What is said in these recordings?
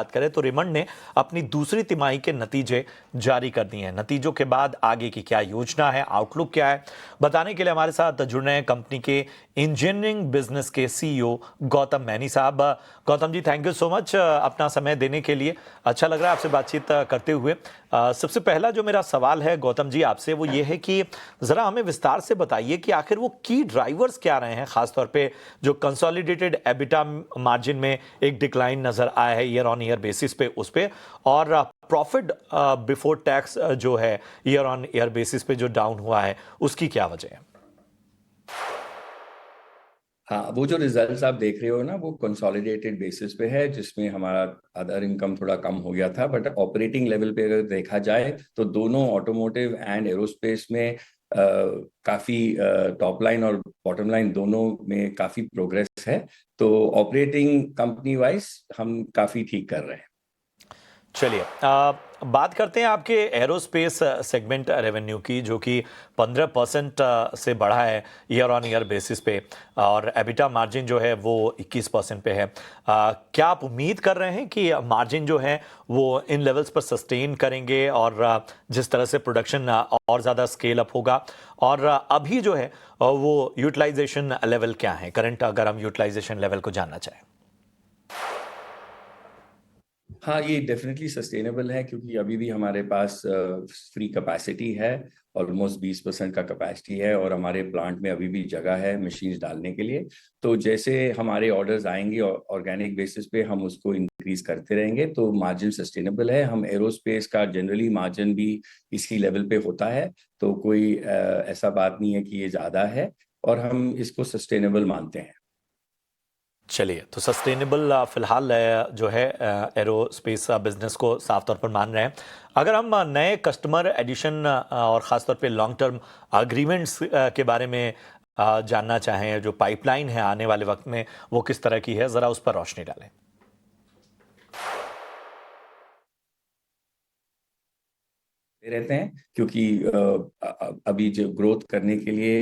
बात करें तो रेमंड ने अपनी दूसरी तिमाही के नतीजे जारी कर दिए हैं। नतीजों के बाद आगे की क्या योजना है, आउटलुक क्या है, बताने के लिए हमारे साथ जुड़ रहे हैं कंपनी के इंजीनियरिंग बिजनेस के सीईओ गौतम मैनी साहब। Gautam ji, thank you so much अपना समय देने के लिए। अच्छा लग रहा है आपसे बातचीत करते हुए। सबसे पहला जो मेरा सवाल है गौतम जी आपसे वो ये है कि जरा हमें विस्तार से बताइए कि आखिर वो की ड्राइवर्स क्या रहे हैं, खासतौर पे जो कंसोलिडेटेड एबिटा मार्जिन में एक डिक्लाइन नजर आया है ईयर ऑन ईयर बेसिस पे उस पे, और प्रॉफिट बिफोर टैक्स जो है ईयर ऑन ईयर बेसिस पे जो डाउन हुआ है उसकी क्या वजह है? हाँ, वो जो रिजल्ट्स आप देख रहे हो ना, वो कंसोलिडेटेड बेसिस पे है, जिसमें हमारा अदर इनकम थोड़ा कम हो गया था। बट ऑपरेटिंग लेवल पे अगर देखा जाए तो दोनों ऑटोमोटिव एंड एरोस्पेस में काफी टॉप लाइन और बॉटम लाइन दोनों में काफी प्रोग्रेस है। तो ऑपरेटिंग कंपनी वाइज हम काफी ठीक कर रहे हैं। चलिए बात करते हैं आपके एरोस्पेस सेगमेंट रेवेन्यू की, जो कि 15% से बढ़ा है ईयर ऑन ईयर बेसिस पे, और एबिटा मार्जिन जो है वो 21% पे है। क्या आप उम्मीद कर रहे हैं कि मार्जिन जो है वो इन लेवल्स पर सस्टेन करेंगे, और जिस तरह से प्रोडक्शन और ज़्यादा स्केल अप होगा, और अभी जो है वो यूटिलाइजेशन लेवल क्या है करंट, अगर हम यूटिलाइजेशन लेवल को जानना चाहें? हाँ, ये डेफिनेटली सस्टेनेबल है, क्योंकि अभी भी हमारे पास फ्री कैपेसिटी है। ऑलमोस्ट 20% का कैपेसिटी है, और हमारे प्लांट में अभी भी जगह है मशीन्स डालने के लिए। तो जैसे हमारे ऑर्डर्स आएंगे ऑर्गेनिक बेसिस पे, हम उसको इंक्रीज करते रहेंगे, तो मार्जिन सस्टेनेबल है। हम एरोस्पेस का जनरली मार्जिन भी इसी लेवल पे होता है, तो कोई ऐसा बात नहीं है कि ये ज़्यादा है, और हम इसको सस्टेनेबल मानते हैं। चलिए, तो सस्टेनेबल फिलहाल जो है एरोस्पेस बिजनेस को साफ तौर पर मान रहे हैं। अगर हम नए कस्टमर एडिशन और ख़ासतौर पे लॉन्ग टर्म अग्रीमेंट्स के बारे में जानना चाहें, जो पाइपलाइन है आने वाले वक्त में वो किस तरह की है, ज़रा उस पर रोशनी डालें। रहते हैं, क्योंकि अभी जो ग्रोथ करने के लिए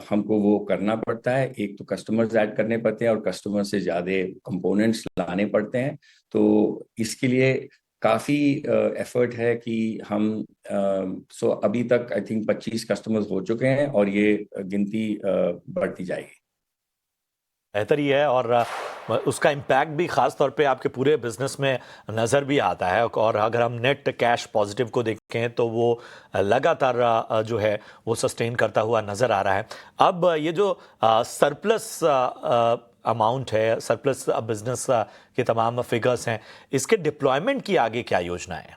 हमको वो करना पड़ता है। एक तो कस्टमर्स ऐड करने पड़ते हैं, और कस्टमर से ज़्यादा कंपोनेंट्स लाने पड़ते हैं। तो इसके लिए काफ़ी एफर्ट है कि हम अभी तक आई थिंक 25 कस्टमर्स हो चुके हैं, और ये गिनती बढ़ती जाएगी। बेहतर ही है, और उसका इम्पैक्ट भी ख़ास तौर पे आपके पूरे बिजनेस में नज़र भी आता है। और अगर हम नेट कैश पॉजिटिव को देखें तो वो लगातार जो है वो सस्टेन करता हुआ नज़र आ रहा है। अब ये जो सरप्लस अमाउंट है, सरप्लस बिजनेस के तमाम फिगर्स हैं, इसके डिप्लॉयमेंट की आगे क्या योजना है?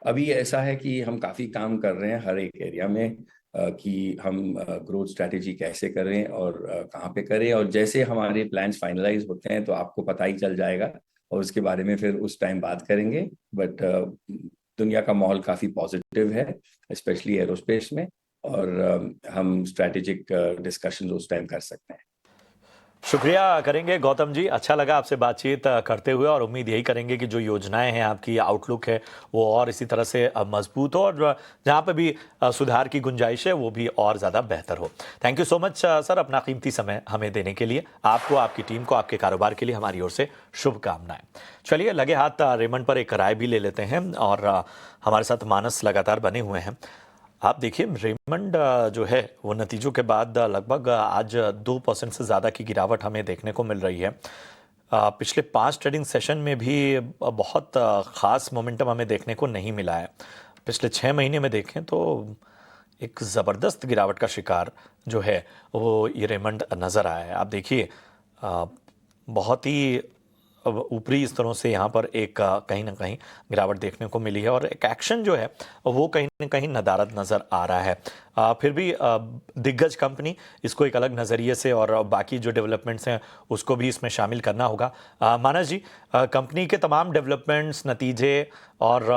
अभी ऐसा है कि हम काफ़ी काम कर रहे हैं हर एक एरिया में, कि हम ग्रोथ स्ट्रैटेजी कैसे करें और कहाँ पे करें। और जैसे हमारे प्लान्स फाइनलाइज होते हैं तो आपको पता ही चल जाएगा, और उसके बारे में फिर उस टाइम बात करेंगे। बट दुनिया का माहौल काफ़ी पॉजिटिव है, स्पेशली एरोस्पेस में, और हम स्ट्रैटेजिक डिस्कशन उस टाइम कर सकते हैं। शुक्रिया करेंगे गौतम जी, अच्छा लगा आपसे बातचीत करते हुए, और उम्मीद यही करेंगे कि जो योजनाएं हैं, आपकी आउटलुक है वो और इसी तरह से मजबूत हो, और जहां पे भी सुधार की गुंजाइश है वो भी और ज़्यादा बेहतर हो। Thank you so much sir, अपना कीमती समय हमें देने के लिए। आपको, आपकी टीम को, आपके कारोबार के लिए हमारी ओर से शुभकामनाएं। चलिए लगे हाथ रेमंड पर एक राय भी ले लेते हैं, और हमारे साथ मानस लगातार बने हुए हैं। आप देखिए, रेमंड जो है वो नतीजों के बाद लगभग आज 2% से ज़्यादा की गिरावट हमें देखने को मिल रही है। पिछले 5 ट्रेडिंग सेशन में भी बहुत ख़ास मोमेंटम हमें देखने को नहीं मिला है। पिछले 6 महीने में देखें तो एक ज़बरदस्त गिरावट का शिकार जो है वो ये रेमंड नज़र आया है। आप देखिए, बहुत ही ऊपरी स्तरों से यहाँ पर एक कहीं ना कहीं गिरावट देखने को मिली है, और एक एक्शन जो है वो कहीं ना कहीं नदारद नज़र आ रहा है। फिर भी दिग्गज कंपनी, इसको एक अलग नज़रिए से और बाकी जो डेवलपमेंट्स हैं उसको भी इसमें शामिल करना होगा। मानस जी, कंपनी के तमाम डेवलपमेंट्स, नतीजे और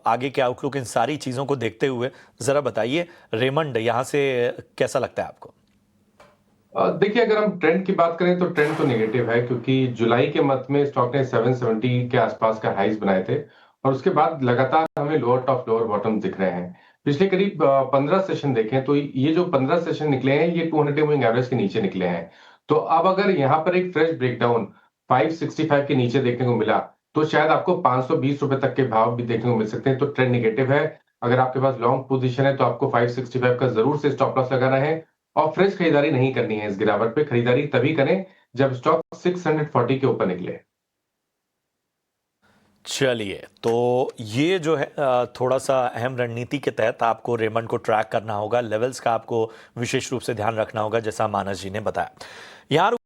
आगे के आउटलुक, इन सारी चीज़ों को देखते हुए ज़रा बताइए, रेमंड यहाँ से कैसा लगता है आपको? देखिए, अगर हम ट्रेंड की बात करें तो ट्रेंड तो नेगेटिव है, क्योंकि जुलाई के मंथ में स्टॉक ने 770 के आसपास का हाइज बनाए थे, और उसके बाद लगातार हमें लोअर टॉप लोअर बॉटम दिख रहे हैं। पिछले करीब 15 सेशन देखें तो ये जो 15 सेशन निकले हैं, ये 200 मूविंग एवरेज के नीचे निकले हैं। तो अब अगर यहाँ पर एक फ्रेश ब्रेकडाउन 565 के नीचे देखने को मिला तो शायद आपको 520 रुपए तक के भाव भी देखने को मिल सकते हैं। तो ट्रेंड निगेटिव है। अगर आपके पास लॉन्ग पोजीशन है तो आपको 565 का जरूर से स्टॉप लॉस लगाना है और फ्रेश खरीदारी नहीं करनी है। इस गिरावट पे खरीदारी तभी करें जब स्टॉक 640 के ऊपर निकले। चलिए, तो ये जो है थोड़ा सा अहम रणनीति के तहत आपको रेमंड को ट्रैक करना होगा, लेवल्स का आपको विशेष रूप से ध्यान रखना होगा, जैसा मानस जी ने बताया। यहाँ